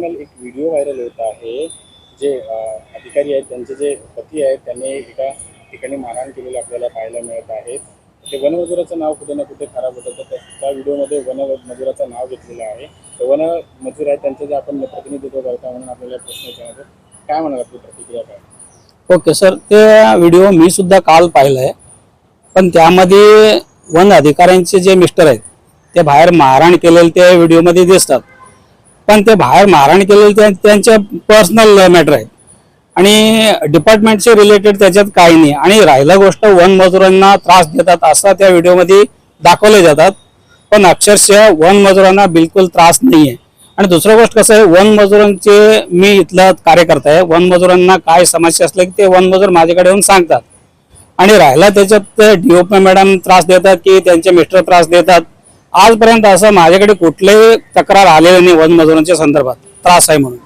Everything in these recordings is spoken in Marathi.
एक व्हिडिओ व्हायरल होत आहे जे अधिकारी आहेत त्यांचे जे पती आहेत त्यांनी एका ठिकाणी मारहाण केलेलं आपल्याला पाहायला मिळत आहे। ते वनमजुराचं नाव कुठे ना कुठे खराब होतं तर त्या व्हिडिओमध्ये वनमजुराचं नाव घेतलेलं आहे। तर वनमजूर आहेत त्यांचं जे आपण प्रतिनिधित्व करता म्हणून आपल्याला प्रश्न विचारतो, काय म्हणाल आपली प्रतिक्रिया काय? ओके सर, ते व्हिडिओ मी सुद्धा काल पाहिलाय, पण त्यामध्ये वन अधिकाऱ्यांचे जे मिस्टर आहेत ते बाहेर मारहाण केलेले ते व्हिडिओमध्ये दिसतात, पण ते बाहेर मारहाण केलेले त्यांचे पर्सनल मॅटर आहे आणि डिपार्टमेंटचे रिलेटेड त्याच्यात काही नाही। आणि राहिला गोष्ट वन मजुरांना त्रास देतात असं त्या व्हिडिओमध्ये दाखवले जातात, पण अक्षरशः वन मजुरांना बिलकुल त्रास नाही आहे। आणि दुसरी गोष्ट कसं आहे, वन मजुरांचे मी इथला कार्यकर्ता आहे, वन मजुरांना काय समस्या असल्या की ते वन मजूर माझ्याकडे येऊन सांगतात। आणि राहिला त्याच्यात डीओपी मॅडम त्रास देतात की त्यांचे मिस्टर त्रास देतात, आजपर्यंत असं माझ्याकडे कुठलेही तक्रार आलेली नाही वन मजुरांच्या संदर्भात त्रास आहे म्हणून।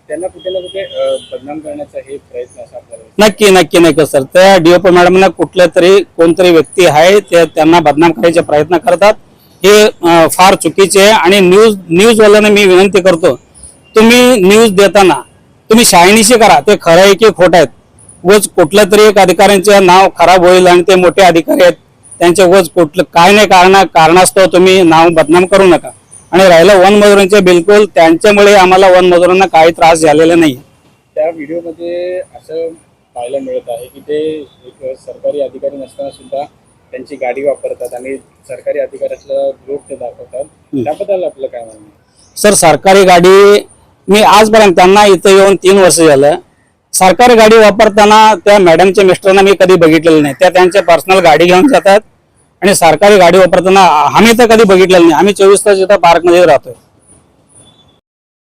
त्यांना कुठे ना कुठे बदनाम करण्याचा हे प्रयत्न असा आपल्याला नक्की सर, त्या डीओपी मॅडमना कुठल्या तरी कोणतरी व्यक्ती आहे ते त्यांना बदनाम करायचे प्रयत्न करतात, हे फार चुकीचे आहे। आणि न्यूजवाल्यांना मी विनंती करतो, तुम्ही न्यूज देताना तुम्ही शहानिशी करा, ते खरं आहे की खोटं आहेत। वच कुठल्या तरी एक अधिकाऱ्यांचे नाव खराब होईल आणि ते मोठे अधिकारी आहेत त्यांचे वच कुठलं काय नाही कारणास्तव तुम्ही नाव बदनाम करू नका। आणि राहिलं वन मजुरांचे, बिलकुल त्यांच्यामुळे आम्हाला वन मजुरांना काही त्रास झालेला नाही। त्या व्हिडिओमध्ये असं पाहायला मिळत आहे की ते एक सरकारी अधिकारी नसताना सुद्धा त्यांची गाडी वापरतात आणि सरकारी अधिकाऱ्याचा ग्रुप ते दाखवतात, त्याबद्दल आपलं काय म्हणणं आहे? सर, सरकारी गाडी मी आजपर्यंत त्यांना इथं येऊन 3 वर्ष झालं, सरकारी गाडी वापरताना त्या मॅडमच्या मिस्टरांना मी कधी बघितलेलं नाही। त्या त्यांच्या पर्सनल गाडी घेऊन जातात आणि सरकारी गाडी वापरताना आम्ही तर कधी बघितलेलं नाही। आम्ही 24 तास इथं पार्कमध्ये राहतोय।